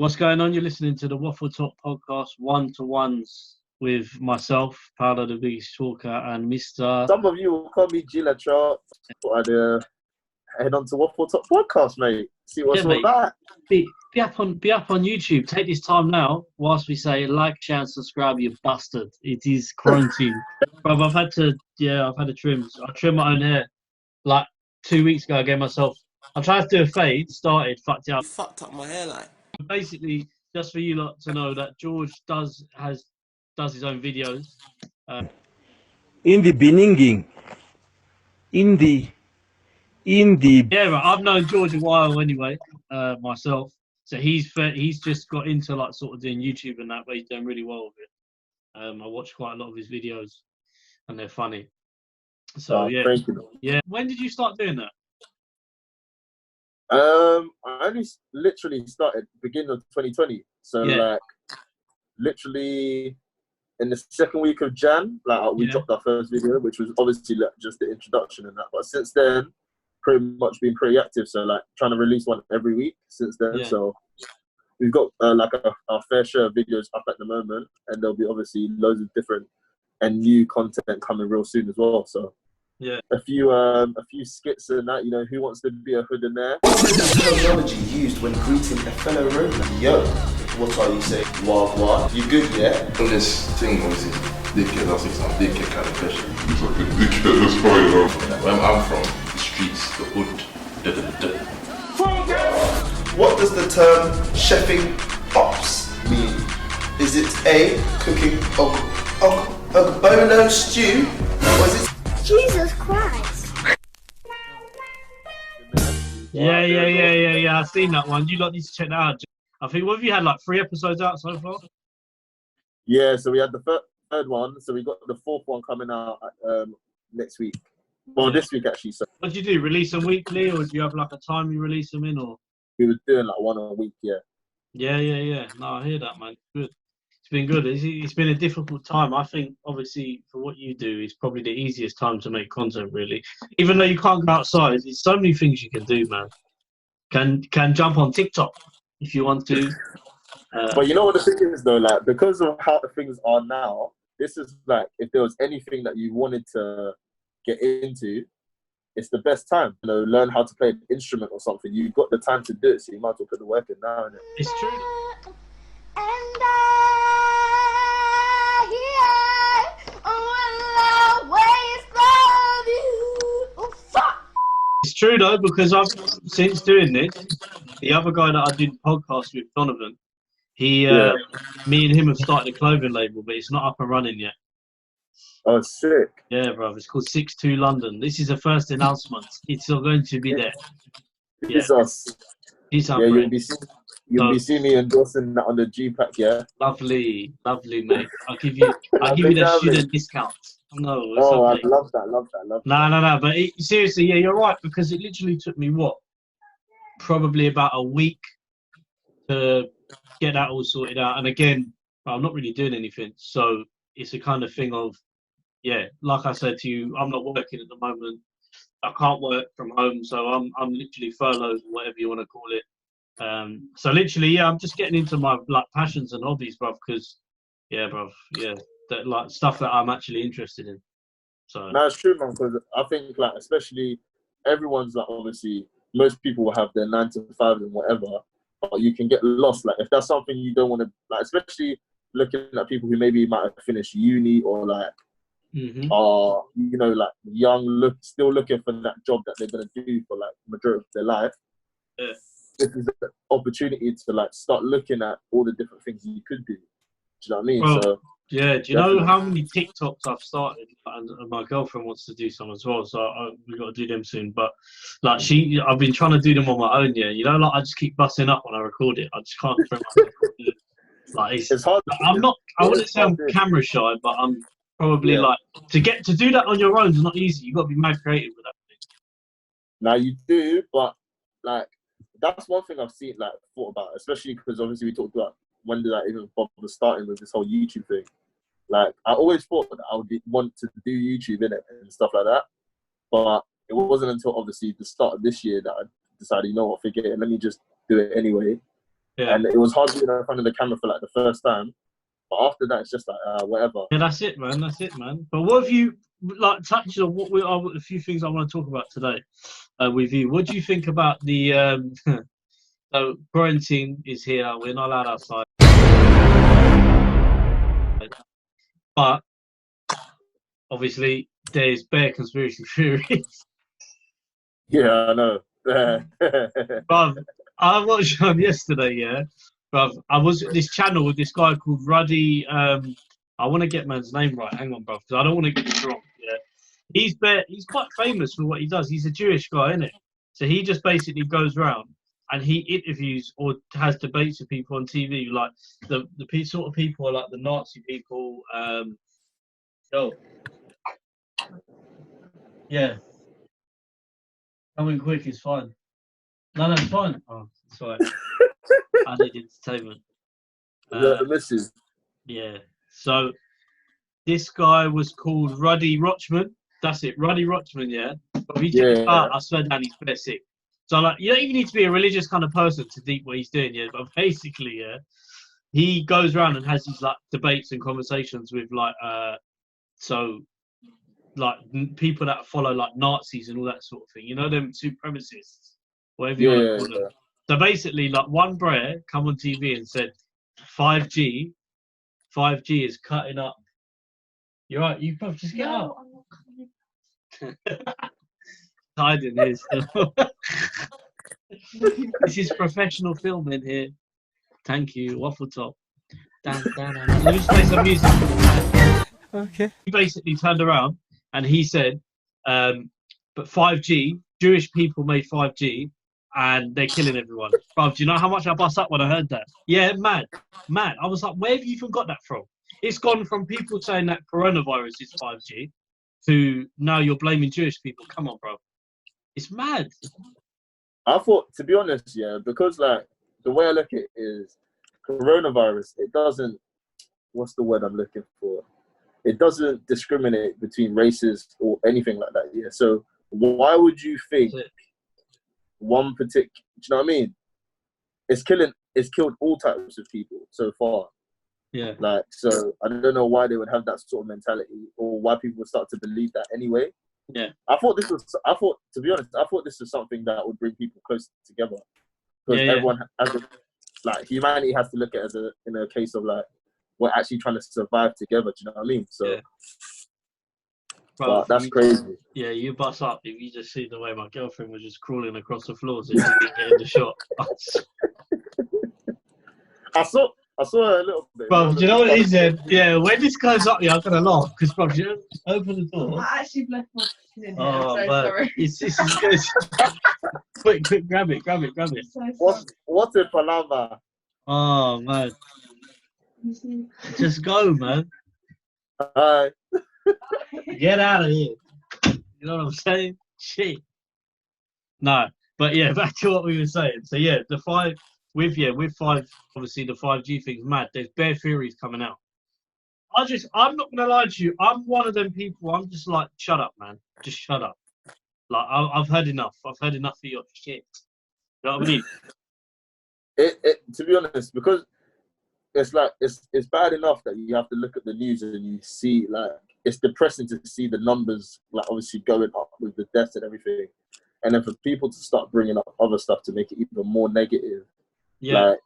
What's going on? You're listening to the Waffletop Podcast, one-to-ones with myself, Paulo, the biggest talker, and Mr. Some of you will call me G.Latrel. I'd head on to Waffletop Podcast, mate. See what's all about. Be up on YouTube. Take this time now, whilst we say like, share, and subscribe. You bastard! It is quarantine, bro. I've had to trim. I trimmed my own hair like 2 weeks ago. I gave myself. I tried to do a fade. Fucked it up. You fucked up my hairline. Basically, just for you lot to know that George does his own videos. In the beginning. Yeah, right. I've known George a while anyway, myself. So he's just got into like sort of doing YouTube and that, but he's done really well with it. I watch quite a lot of his videos, and they're funny. So yeah. When did you start doing that? I only literally started beginning of 2020. So like literally in the second week of Jan, we dropped our first video, which was obviously like just the introduction and that. But since then, pretty much been pretty active. So like trying to release one every week since then. Yeah. So we've got our fair share of videos up at the moment, and there'll be obviously loads of different and new content coming real soon as well. So. Yeah, a few skits and that, Who Wants to Be a Hood in there. What is the terminology used when greeting a fellow roadman? Yo, what are you saying? Wagwan, you good, yeah? On this thing, obviously, dickhead, that's like some dickhead kind of question. It's like a dickhead, that's why, Where I'm from, the streets, the hood, What does the term chefing ops mean? Is it A, cooking ogbono stew, or is it Jesus Christ. Yeah. I've seen that one. You lot need to check that out. I think, what have you had, like 3 episodes out so far? Yeah, so we had the third one. So we got the 4th one coming out next week. Well, this week actually. So what do you do? Release them weekly, or do you have like a time you release them in? Or we were doing like one a week, yeah. Yeah. No, I hear that, man. Good. It's been good. It's been a difficult time. I think, obviously, for what you do, it's probably the easiest time to make content, really. Even though you can't go outside, there's so many things you can do, man. Can jump on TikTok if you want to. But you know what the thing is, though? Like, because of how things are now, this is like, if there was anything that you wanted to get into, it's the best time. Learn how to play an instrument or something. You've got the time to do it, so you might as well put the work in now, innit? It's true. It's true though, because I've since doing this, the other guy that I did a podcast with, Donovan, me and him have started a clothing label, but it's not up and running yet. Oh, sick. Yeah, bro. It's called 6'2 London. This is the first announcement. It's still going to be there. Jesus. You'll be seeing me endorsing that on the G.Pack, yeah? Lovely, mate. I'll give you the student discount. No, okay. I love that. No. But seriously, yeah, you're right, because it literally took me, probably about a week to get that all sorted out. And again, I'm not really doing anything. So it's a kind of thing of, like I said to you, I'm not working at the moment. I can't work from home, so I'm literally furloughed, whatever you want to call it. So literally, I'm just getting into my passions and hobbies, bruv, because, that, like stuff that I'm actually interested in. So no, it's true, man, because I think especially everyone's obviously most people will have their 9 to 5 and whatever, but you can get lost. Like if that's something you don't want to especially looking at people who maybe might have finished uni or are young, still looking for that job that they're gonna do for majority of their life. Yeah. This is the opportunity to start looking at all the different things you could do. Do you know what I mean? Well, yeah. Do you know how many TikToks I've started? And my girlfriend wants to do some as well, so we've got to do them soon. But I've been trying to do them on my own. Yeah, I just keep busting up when I record it. I just can't. It's hard. I wouldn't say I'm camera shy, but I'm probably to do that on your own is not easy. You've got to be mad creative with that thing. Now you do, but that's one thing I've seen thought about, especially because obviously we talked about when did I even bother starting with this whole YouTube thing. I always thought that I would want to do YouTube in it and stuff like that, but it wasn't until obviously the start of this year that I decided, forget it, let me just do it anyway. And it was hard being in front of the camera for like the first time. But after that, it's just like whatever. Yeah, that's it, man. That's it, man. But what have you like touched on? What are a few things I want to talk about today with you? What do you think about the? So quarantine is here. We're not allowed outside, but obviously there's bare conspiracy theories. Yeah, I know. Bruv, I watched one yesterday, yeah. Bruv, I was at this channel with this guy called Ruddy. I want to get man's name right. Hang on, bruv, because I don't want to get it wrong. Yeah, he's quite famous for what he does. He's a Jewish guy, isn't it? So he just basically goes around and he interviews or has debates with people on TV, like the sort of people are like the Nazi people. Yeah. Coming quick is fine. No, it's fine. Oh, it's all right. I need entertainment. The missus. Yeah. So this guy was called Ruddy Rochman. That's it, Ruddy Rochman, yeah? But if you check him out, I swear down, he's bare sick. So, like, you don't even need to be a religious kind of person to deep what he's doing, yeah? But basically, yeah, he goes around and has these, like, debates and conversations with, like, people that follow, like, Nazis and all that sort of thing. You know, them supremacists, whatever you want to call them. So basically, like, one brer come on TV and said, 5G is cutting up. You're right, you both just get out. I'm not coming. Hiding here still. This is professional filming here. Thank you, Waffletop. Let me just play some music. Okay. He basically turned around and he said, but 5G, Jewish people made 5G and they're killing everyone. Bro, do you know how much I bust up when I heard that? Yeah, mad. I was like, where have you even got that from? It's gone from people saying that coronavirus is 5G to now you're blaming Jewish people. Come on, bro. It's mad. I thought, to be honest, yeah, because like the way I look at it is coronavirus, it doesn't, what's the word I'm looking for? It doesn't discriminate between races or anything like that, yeah. So why would you think one particular, do you know what I mean? It's killed all types of people so far. Yeah. Like, so I don't know why they would have that sort of mentality or why people would start to believe that anyway. Yeah. To be honest, I thought this was something that would bring people closer together. Because everyone has like humanity has to look at it as in a case of like we're actually trying to survive together, do you know what I mean? So Bro, that's crazy. Yeah, you bust up if you just see the way my girlfriend was just crawling across the floor so she didn't get in the shot. I saw her a little bit. Bro, do you know what it is then? Yeah, when this goes up, I'm going to laugh because, bro, you open the door. I actually left my in here. Oh, I'm so man. sorry. It's good. quick, grab it. So What's a palava? Oh, man. Just go, man. Hi. Get out of here. You know what I'm saying? Shit. No, but yeah, back to what we were saying. So yeah, with 5, obviously the 5G thing's mad. There's bare theories coming out. I'm not gonna lie to you. I'm one of them people. I'm just like, shut up, man. Just shut up. Like I've heard enough. I've heard enough of your shit. You know what I mean? To be honest, because it's like it's bad enough that you have to look at the news and you see like it's depressing to see the numbers like obviously going up with the deaths and everything, and then for people to start bringing up other stuff to make it even more negative. Yeah. Like,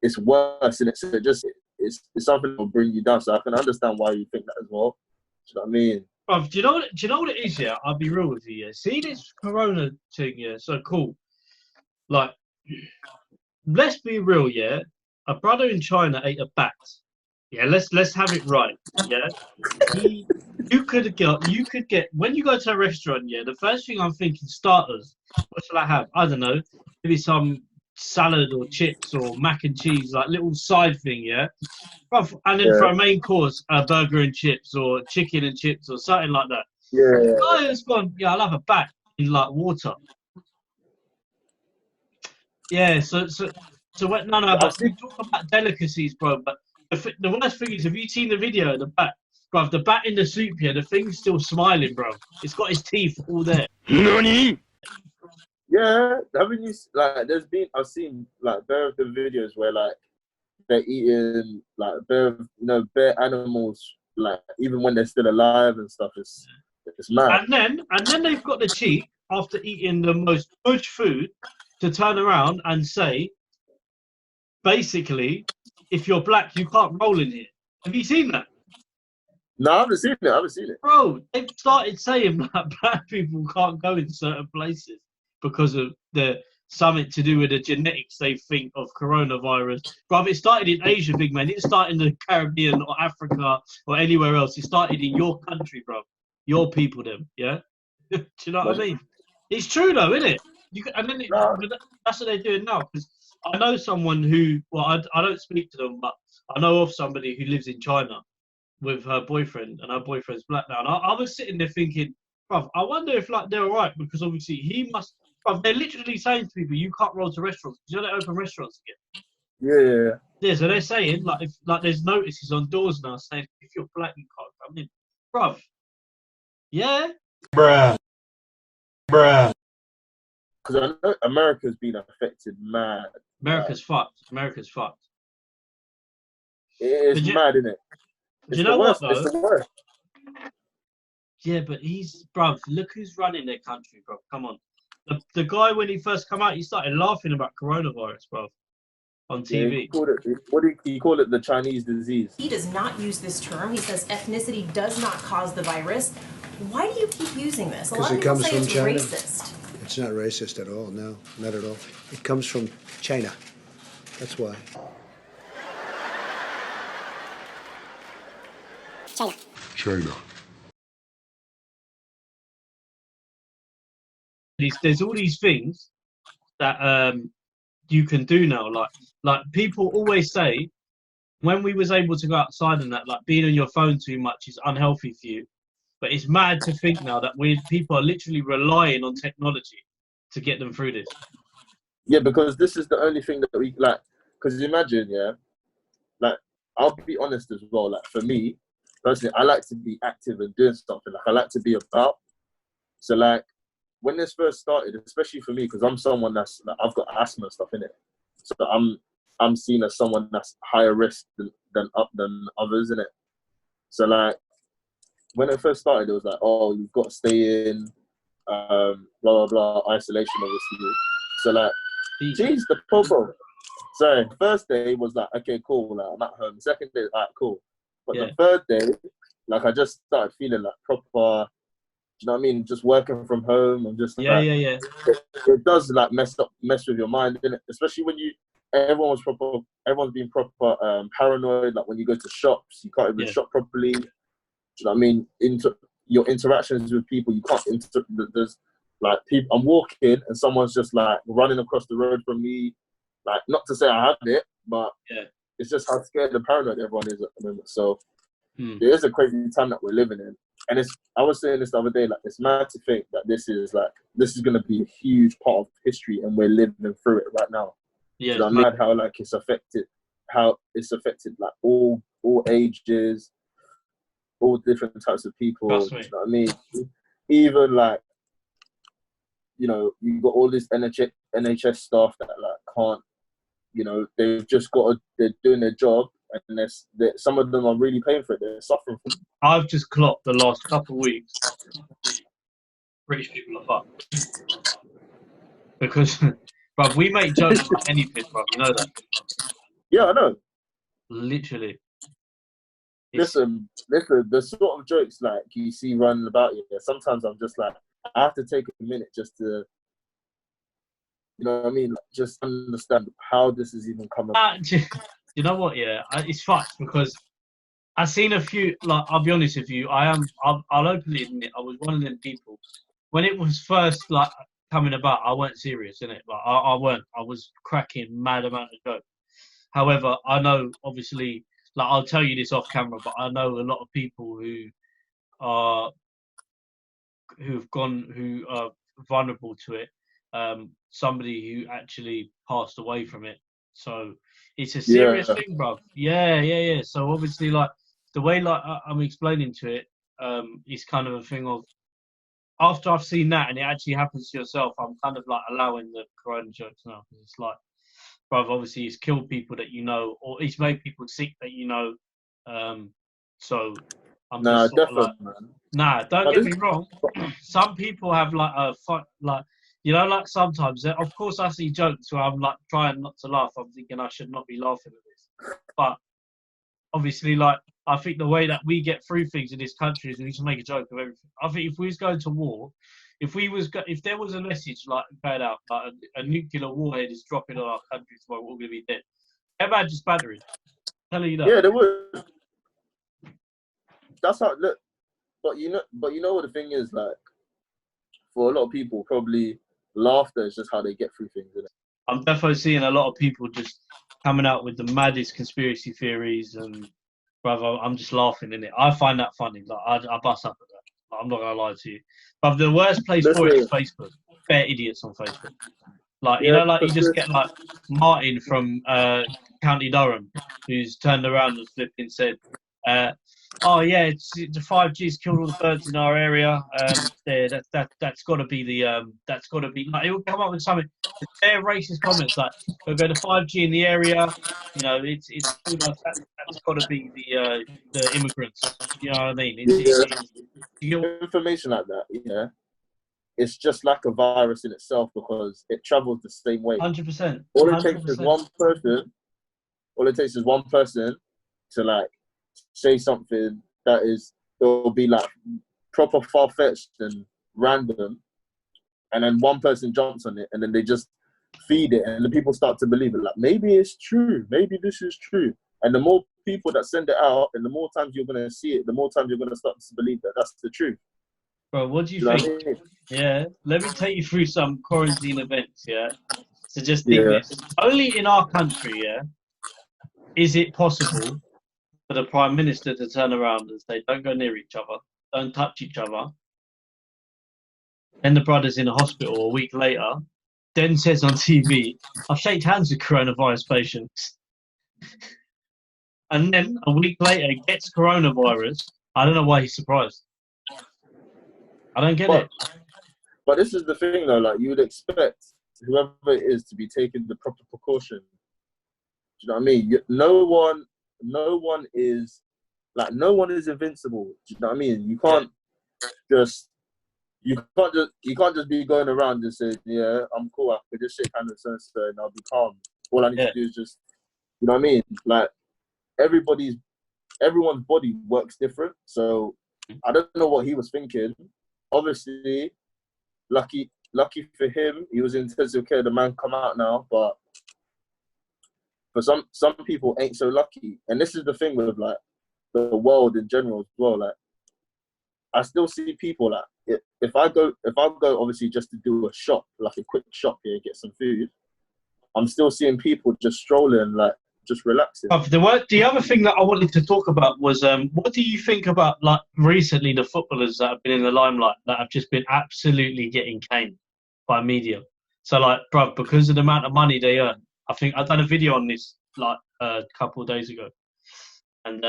it's worse, and it's something that will bring you down. So I can understand why you think that as well. Do you know what I mean? Bro, do you know what it is? Yeah, I'll be real with you. Yeah, see this Corona thing. Yeah, so cool. Like, let's be real. Yeah, a brother in China ate a bat. Yeah, let's have it right. Yeah, you could get when you go to a restaurant. Yeah, the first thing I'm thinking starters. What shall I have? I don't know. Maybe some salad or chips or mac and cheese, like little side thing, yeah. And then for a main course, a burger and chips or chicken and chips or something like that. Yeah. Oh, it's gone. Yeah, I'll have a bat in like water. Yeah. So what? No. But we talk about delicacies, bro. But the worst thing is, have you seen the video of the bat? Bro, the bat in the soup here, the thing's still smiling, bro. It's got his teeth all there. Yeah, Yeah, haven't you like? I've seen like bare of the videos where like they're eating like bare animals, like even when they're still alive and stuff. It's mad. And then they've got the cheek after eating the most bush food to turn around and say, basically, if you're black, you can't roll in here. Have you seen that? No, I haven't seen it. Bro, they've started saying that black people can't go in certain places because of something to do with the genetics they think of coronavirus. Bro, it started in Asia, big man. It started in the Caribbean or Africa or anywhere else. It started in your country, bro. Your people, them, yeah? Do you know what I mean? It's true, though, isn't it? That's what they're doing now. Because I know someone who, well, I don't speak to them, but I know of somebody who lives in China with her boyfriend, and her boyfriend's black now. And I was sitting there thinking, bruv, I wonder if like they're all right, because obviously he must. Bruv, they're literally saying to people, you can't roll to restaurants. You know they open restaurants again. Yeah. Yeah, so they're saying like there's notices on doors now saying if you're black you can't come in, bruv. Yeah. Bruh. Because I know America's been affected mad. America's fucked. It's mad, isn't it? Do you know what though? It's the worst. Yeah, but bruv, look who's running their country, bruv. Come on. The guy, when he first come out, he started laughing about coronavirus, bruv, on TV. Yeah, he called it the Chinese disease. He does not use this term. He says ethnicity does not cause the virus. Why do you keep using this? A lot of people say it's racist. It's not racist at all. No, not at all. It comes from China. That's why. China. There's all these things that you can do now. Like people always say, when we was able to go outside and that, like being on your phone too much is unhealthy for you. But it's mad to think now that people are literally relying on technology to get them through this. Yeah, because this is the only thing that we like. Because imagine, yeah, like I'll be honest as well. Like for me personally, I like to be active and doing something. Like I like to be about. So like when this first started, especially for me, because I'm someone that's like, I've got asthma and stuff in it. So I'm seen as someone that's higher risk than others in it. So like when it first started, it was like, oh, you've got to stay in, blah blah blah, isolation obviously. So like, geez, the popo. So first day was like, okay, cool, like, I'm at home. Second day, like, cool. But the third day, like I just started feeling like proper. Do you know what I mean? Just working from home and just yeah. It does like mess with your mind, innit? Especially when everyone's being proper paranoid. Like when you go to shops, you can't even shop properly. Do you know what I mean? Your interactions with people, you can't. There's like people. I'm walking and someone's just like running across the road from me. Like not to say I had it, but it's just how scared and paranoid everyone is at the moment. So it is a crazy time that we're living in. And I was saying this the other day, like it's mad to think that this is going to be a huge part of history, and we're living through it right now. Yeah, so mad how like it's affected like all ages, all different types of people. You know what I mean? Even like, you know, you've got all this NHS staff that like can't, you know, they're doing their job. And some of them are really paying for it. They're suffering from it. I've just clocked the last couple of weeks. British people are fucked. Because, bruv, we make jokes about anything, bruv. You know that? Yeah, I know. Literally. Listen, the sort of jokes like you see running about you, sometimes I'm just like, I have to take a minute just to, you know what I mean? Like, just understand how this is even coming. You know what? Yeah, it's fucked because I've seen a few. Like, I'll be honest with you, I'll openly admit I was one of them people when it was first like coming about. I weren't serious in it, but I weren't. I was cracking mad amount of jokes. However, I know obviously, like I'll tell you this off camera, but I know a lot of people who are vulnerable to it. Somebody who actually passed away from it. So it's a serious thing, bro. Yeah. So obviously, like the way like I'm explaining to it, is kind of a thing of after I've seen that and it actually happens to yourself, I'm kind of like allowing the corona jokes now. It's like, bruv, obviously he's killed people that you know, or he's made people sick that you know. So I'm just sort of like, nah, don't get me wrong. Some people have like like, you know, like sometimes, of course I see jokes where I'm like trying not to laugh. I'm thinking I should not be laughing at this. But obviously, like, I think the way that we get through things in this country is we just make a joke of everything. I think if we was going to war, if there was a message like going out, like a nuclear warhead is dropping on our country tomorrow, we're all going to be dead. Everybody just battering. Telling you that. Yeah, they would. That's how. Look, but you know what the thing is, like, for a lot of people, probably laughter is just how they get through things, isn't it? I'm definitely seeing a lot of people just coming out with the maddest conspiracy theories, and brother, I'm just laughing in it. I find that funny. Like I bust up at that. I'm not gonna lie to you. But the worst place for it is Facebook. Bare idiots on Facebook. Like, you know, like you just get like Martin from County Durham, who's turned around and flipped and said, "Oh yeah, it's the 5G's killed all the birds in our area. That's got to be that's got to be like it will come up with something. Their racist comments like we'll go to 5G in the area. You know, it's that's got to be the immigrants. You know what I mean? Information like that, yeah. It's just like a virus in itself because it travels the same way. 100%. All it takes is one person. All it takes is one person to like say something that it'll be like proper far-fetched and random, and then one person jumps on it, and then they just feed it, and the people start to believe it. Like, maybe it's true. Maybe this is true. And the more people that send it out, and the more times you're going to see it, the more times you're going to start to believe that that's the truth. Bro, what do you think? What I mean? Yeah, let me take you through some quarantine events, yeah? So just think this. Only in our country, yeah, is it possible for the Prime Minister to turn around and say, don't go near each other, don't touch each other. Then the brother's in a hospital a week later, then says on TV, I've shaked hands with coronavirus patients. And then a week later gets coronavirus. I don't know why he's surprised. I don't get it. But this is the thing, though. Like, you would expect whoever it is to be taking the proper precaution. Do you know what I mean? No one is invincible. Do you know what I mean? You can't just be going around and saying, yeah, I'm cool. I could just shake hands with so and I'll be calm. All I need to do is just, you know what I mean? Like, everyone's body works different. So I don't know what he was thinking. Obviously, lucky for him, he was in intensive care. The man come out now, but for some people ain't so lucky. And this is the thing with like the world in general as well. Like, I still see people like if I go obviously just to do a shop, like a quick shop here, get some food, I'm still seeing people just strolling, like just relaxing. The other thing that I wanted to talk about was what do you think about like recently the footballers that have been in the limelight that have just been absolutely getting caned by media? So like, bruv, because of the amount of money they earn, I think I've done a video on this like a couple of days ago, and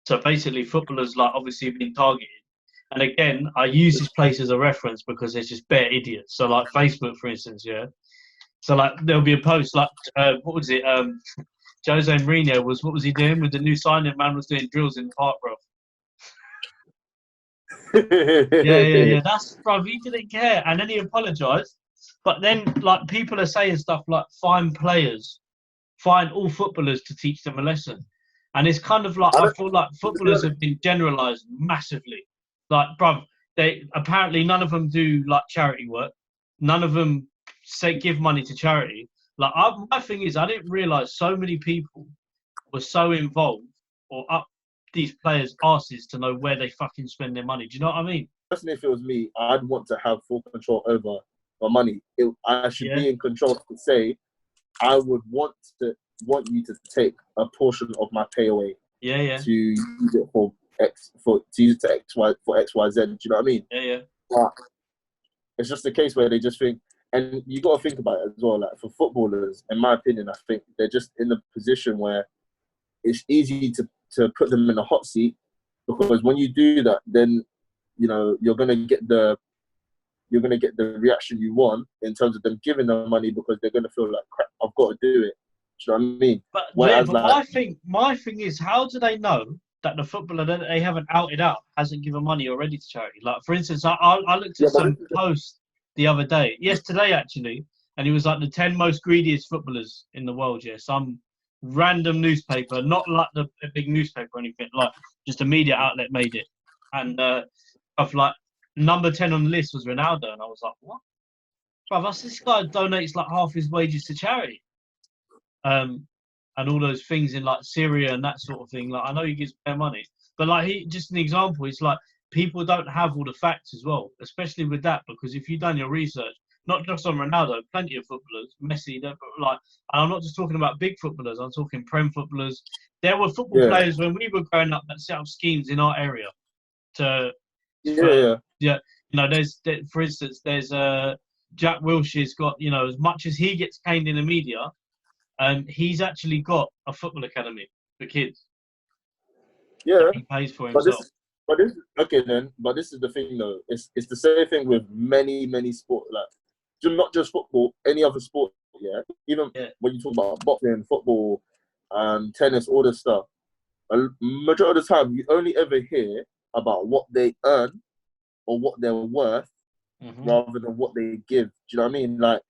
so basically footballers like obviously been targeted. And again, I use this place as a reference because there's just bare idiots. So like Facebook, for instance, yeah. So like there'll be a post like what was it? Jose Mourinho what was he doing with the new signing? Man was doing drills in the park, bro. Yeah. That's, bro, he didn't care. And then he apologised. But then, like, people are saying stuff like, find all footballers to teach them a lesson. And it's kind of like, I feel like footballers have been generalised massively. Like, bro, apparently none of them do, like, charity work. None of them give money to charity. Like, my thing is, I didn't realise so many people were so involved or up these players' asses to know where they fucking spend their money. Do you know what I mean? Personally, if it was me, I'd want to have full control over my money. I should be in control to say, I would want you to take a portion of my pay away. Yeah. To use it for XYZ. Do you know what I mean? Yeah. But it's just a case where they just think. And you got to think about it as well. Like, for footballers, in my opinion, I think they're just in a position where it's easy to put them in a hot seat, because when you do that, then you know you're gonna get the you're going to get the reaction you want in terms of them giving them money because they're going to feel like, crap, I've got to do it. Do you know what I mean? But, Whereas, my thing is, how do they know that the footballer that they haven't outed out hasn't given money already to charity? Like, for instance, I looked at some post the other day, yesterday actually, and it was like the 10 most greediest footballers in the world, some random newspaper, not like a big newspaper or anything, like just a media outlet made it. And of like, number 10 on the list was Ronaldo, and I was like, what? Bruv, this guy donates like half his wages to charity. And all those things in like Syria and that sort of thing. Like, I know he gives their money, but like just an example, it's like people don't have all the facts as well, especially with that, because if you've done your research, not just on Ronaldo, plenty of footballers, Messi, like, and I'm not just talking about big footballers, I'm talking Prem footballers. There were football players when we were growing up that set up schemes in our area for instance, there's Jack Wilshere's got, as much as he gets caned in the media, he's actually got a football academy for kids. Yeah, he pays for himself. But this is the thing though. It's the same thing with many sports, like not just football, any other sport. Yeah, even when you talk about boxing, football, tennis, all this stuff. A majority of the time, you only ever hear about what they earn or what they're worth, rather than what they give. Do you know what I mean? Like,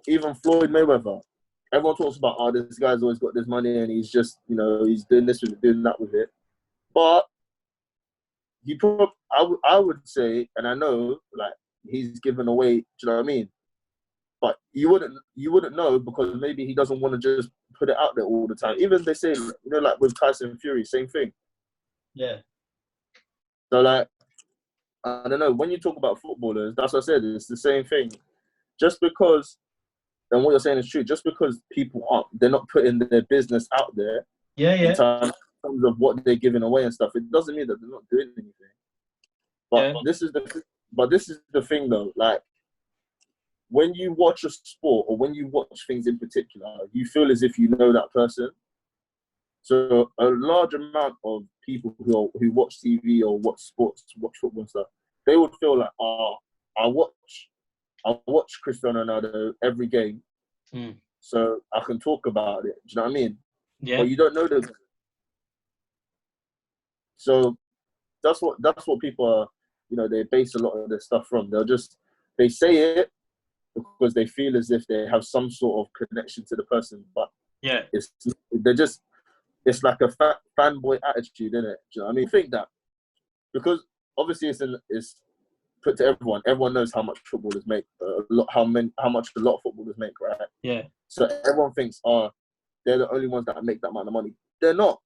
even Floyd Mayweather? Everyone talks about, this guy's always got this money and he's just, he's doing this with it, doing that with it. But I would say, and I know, like, he's given away. Do you know what I mean? But you wouldn't know because maybe he doesn't want to just put it out there all the time. Even they say, like with Tyson Fury, same thing. Yeah. So like, I don't know. When you talk about footballers, that's what I said. It's the same thing. Just because, and what you're saying is true. Just because they're not putting their business out there. In terms of what they're giving away and stuff, it doesn't mean that they're not doing anything. But this is the thing though. Like, when you watch a sport or when you watch things in particular, you feel as if you know that person. So a large amount of people who watch TV or watch sports, watch football and stuff, they would feel like, I watch Cristiano Ronaldo every game, so I can talk about it. Do you know what I mean? Yeah. But you don't know them. So that's what people are, they base a lot of their stuff from. They say it because they feel as if they have some sort of connection to the person, but it's like a fanboy attitude, isn't it? Do you know what I mean? I think that because obviously it's put to everyone. Everyone knows how much footballers make, how much a lot of footballers make, right? Yeah. So everyone thinks, they're the only ones that make that amount of money. They're not.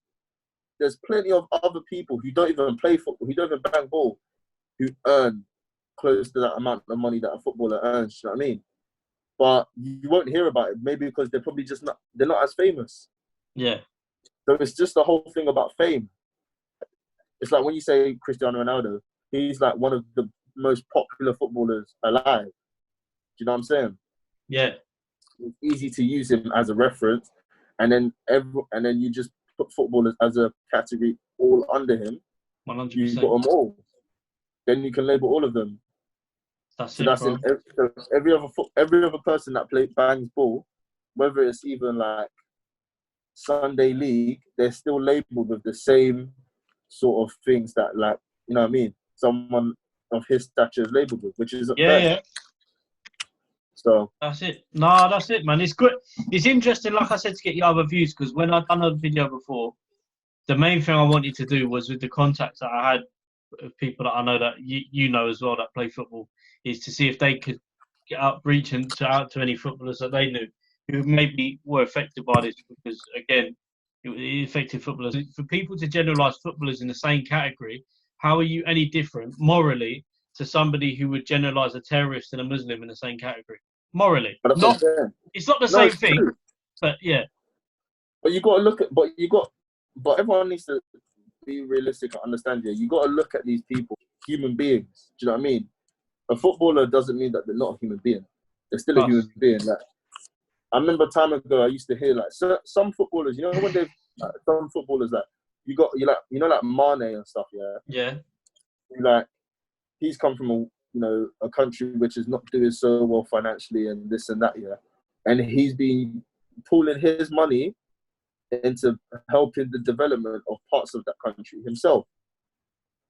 There's plenty of other people who don't even play football, who don't even bang ball, who earn close to that amount of money that a footballer earns. You know what I mean? But you won't hear about it, maybe because they're probably they're not as famous. Yeah. So it's just the whole thing about fame. It's like when you say Cristiano Ronaldo, he's like one of the most popular footballers alive. Do you know what I'm saying? Yeah. It's easy to use him as a reference, and then you just put footballers as a category all under him. 100%. You've got them all. Then you can label all of them. That's every other person that bangs ball, whether it's even like Sunday League, they're still labelled with the same sort of things that, like, you know what I mean? Someone of his stature is labelled with, which is fair. Yeah. So that's it. No, that's it, man. It's good. It's interesting, like I said, to get your other views, because when I've done a video before, the main thing I wanted to do was with the contacts that I had of people that I know that you know as well that play football, is to see if they could reach out to any footballers that they knew who maybe were affected by this, because again, it affected footballers. For people to generalise footballers in the same category, how are you any different morally to somebody who would generalise a terrorist and a Muslim in the same category? Morally, it's not the same thing, true. But yeah. But you got to look at, but everyone needs to be realistic and understand. Yeah, you got to look at these people, human beings. Do you know what I mean? A footballer doesn't mean that they're not a human being. They're still a human being. Like, I remember a time ago, I used to hear like some footballers. You know when they've some footballers like like Mane and stuff. Yeah. Yeah. Like he's come from a country which is not doing so well financially and this and that, and he's been pulling his money into helping the development of parts of that country himself.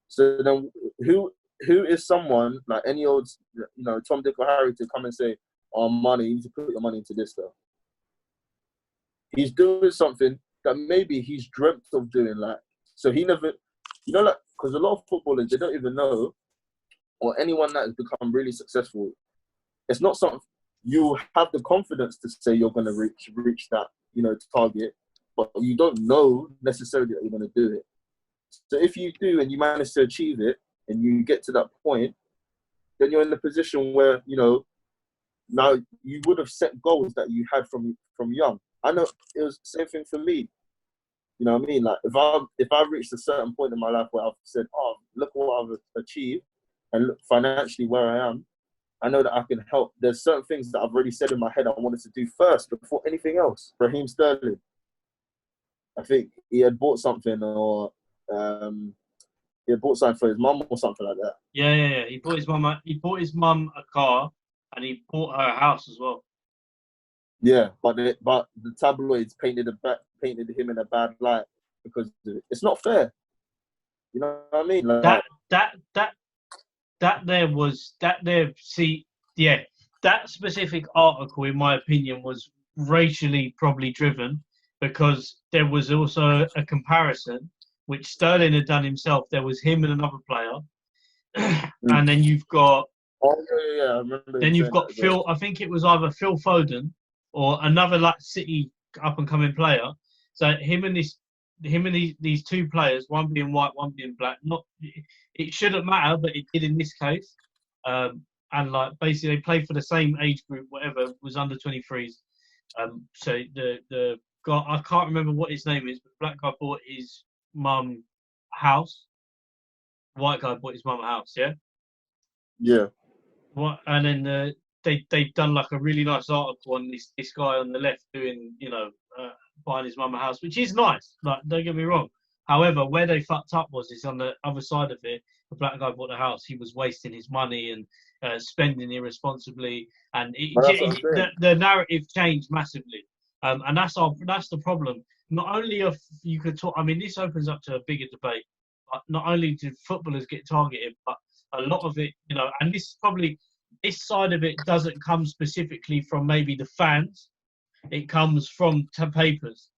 So then, who is someone like any old, Tom, Dick, or Harry to come and say, "Oh, money, you need to put your money into this stuff"? He's doing something that maybe he's dreamt of doing. Like, so he never, because a lot of footballers, they don't even know, or anyone that has become really successful, it's not something you have the confidence to say you're going to reach that, target, but you don't know necessarily that you're going to do it. So if you do and you manage to achieve it and you get to that point, then you're in the position where, now you would have set goals that you had from young. I know it was the same thing for me. You know what I mean? Like if I reached a certain point in my life where I've said, "Oh, look what I've achieved," and look financially where I am, I know that I can help. There's certain things that I've already said in my head I wanted to do first before anything else. Raheem Sterling, I think he had bought something, or he had bought something for his mum or something like that. Yeah. He bought his mum a car, and he bought her a house as well. Yeah, but the tabloids painted him in a bad light because it's not fair. You know what I mean? Like, that specific article, in my opinion, was racially probably driven, because there was also a comparison which Sterling had done himself. There was him and another player, and then you've got. Oh yeah, I remember. Then you've got Phil. I think it was either Phil Foden or another like City up and coming player. So him and these two players, one being white, one being black. It shouldn't matter, but it did in this case. And like basically they played for the same age group, whatever, was under 23s. So the guy, I can't remember what his name is, but the black guy bought his mum a house. White guy bought his mum a house. Yeah. Yeah. What? And then they've done like a really nice article on this guy on the left doing, buying his mum a house, which is nice. Like, don't get me wrong. However, where they fucked up is on the other side of it. The black guy bought a house. He was wasting his money and spending irresponsibly, and the narrative changed massively. And that's the problem. Not only if you could talk. I mean, this opens up to a bigger debate. But not only do footballers get targeted, but a lot of it, and this side of it doesn't come specifically from maybe the fans. It comes from papers,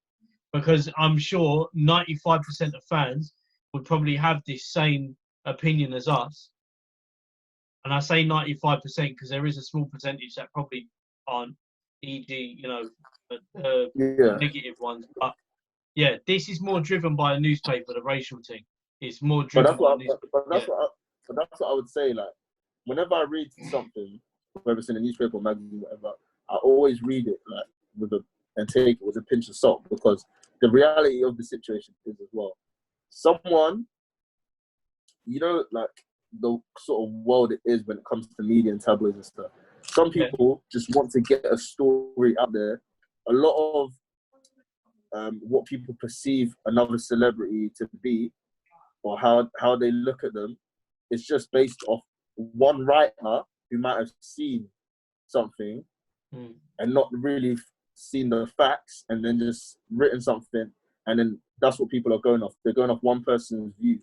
because I'm sure 95% of fans would probably have this same opinion as us. And I say 95% because there is a small percentage that probably aren't, e.g., negative ones. But yeah, this is more driven by a newspaper, the racial thing. It's more driven by a newspaper. But that's what I would say. Like, whenever I read something, whether it's in a newspaper or magazine, whatever, I always read it and take it with a pinch of salt, because the reality of the situation is as well. Someone, like the sort of world it is when it comes to media and tabloids and stuff. Some people just want to get a story out there. A lot of what people perceive another celebrity to be, or how they look at them, is just based off one writer who might have seen something and not really seen the facts, and then just written something, and then that's what people are going off. They're going off one person's view.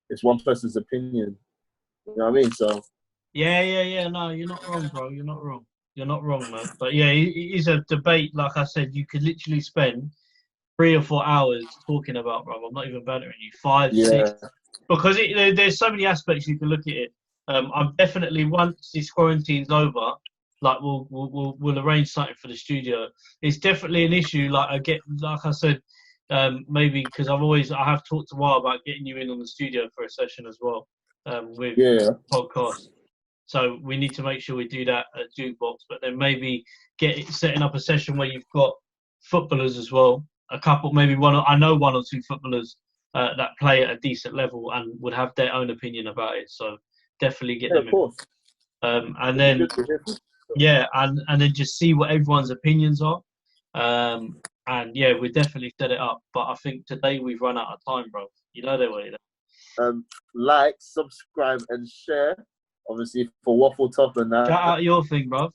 It's one person's opinion. You know what I mean? So yeah. No, you're not wrong, bro. You're not wrong, man. But yeah, it is a debate. Like I said, you could literally spend 3 or 4 hours talking about, bro. I'm not even bantering you. 5, 6, because there's so many aspects you can look at it. I'm definitely, once this quarantine's over, like we'll arrange something for the studio. It's definitely an issue. Like I said, maybe because I have talked a while about getting you in on the studio for a session as well, with podcast. So we need to make sure we do that at Jukebox, but then maybe setting up a session where you've got footballers as well. A couple, maybe I know 1 or 2 footballers that play at a decent level and would have their own opinion about it. So definitely get them in. Of course. And then and then just see what everyone's opinions are. And yeah, we definitely set it up. But I think today we've run out of time, bro. You know the way. like, subscribe, and share. Obviously for Waffletop and that. Shout out your thing, bruv.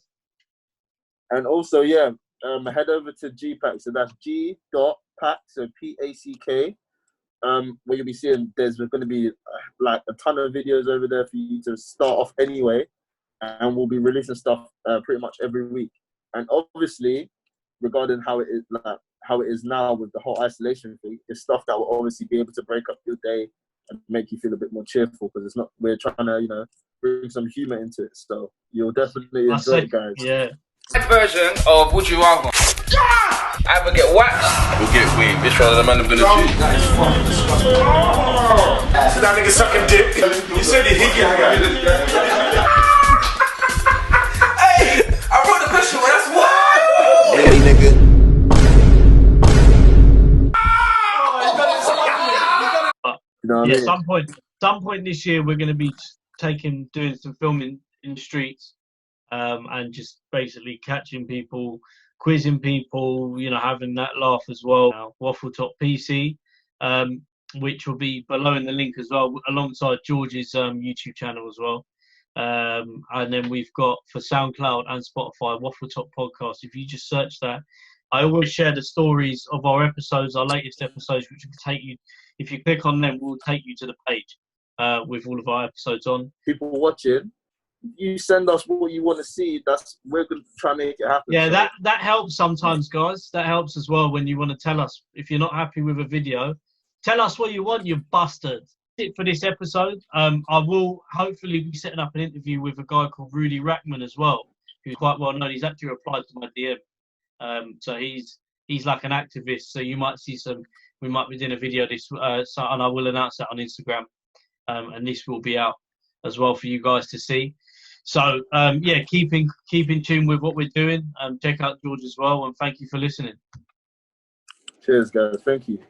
And also, yeah, head over to G.Pack. So that's G.Pack, so P-A-C-K. Where you'll be seeing there's going to be like a ton of videos over there for you to start off anyway. And we'll be releasing stuff pretty much every week. And obviously, regarding how it is now with the whole isolation thing, it's stuff that will obviously be able to break up your day and make you feel a bit more cheerful, because we're trying to, bring some humor into it. So you'll definitely enjoy it, guys. Yeah. Version of Would You Rather. Either get waxed We'll get weed. This one of the man I'm gonna cheat. So that nigga sucking dick. You said he get Hey, I wrote the question, but that's wild. Really, nigga? You know what I mean? Some point this year we're going to be doing some filming in the streets, and just basically catching people, quizzing people, having that laugh as well. Waffletop PC, which will be below in the link as well, alongside George's YouTube channel as well. And then we've got for SoundCloud and Spotify, Waffletop Podcast. If you just search that, I always share the stories of our episodes, our latest episodes, which will take you, if you click on them, will take you to the page with all of our episodes on. People watching, you send us what you want to see. We're going to try and make it happen. Yeah, so that helps sometimes, guys. That helps as well when you want to tell us. If you're not happy with a video, tell us what you want, you bastard. That's it for this episode. I will hopefully be setting up an interview with a guy called Rudy Rackman as well, who's quite well known. He's actually replied to my DM. So he's like an activist. So you might see we might be doing a video and I will announce that on Instagram. And this will be out as well for you guys to see. So yeah, keep in tune with what we're doing. Check out George as well, and thank you for listening. Cheers, guys. Thank you.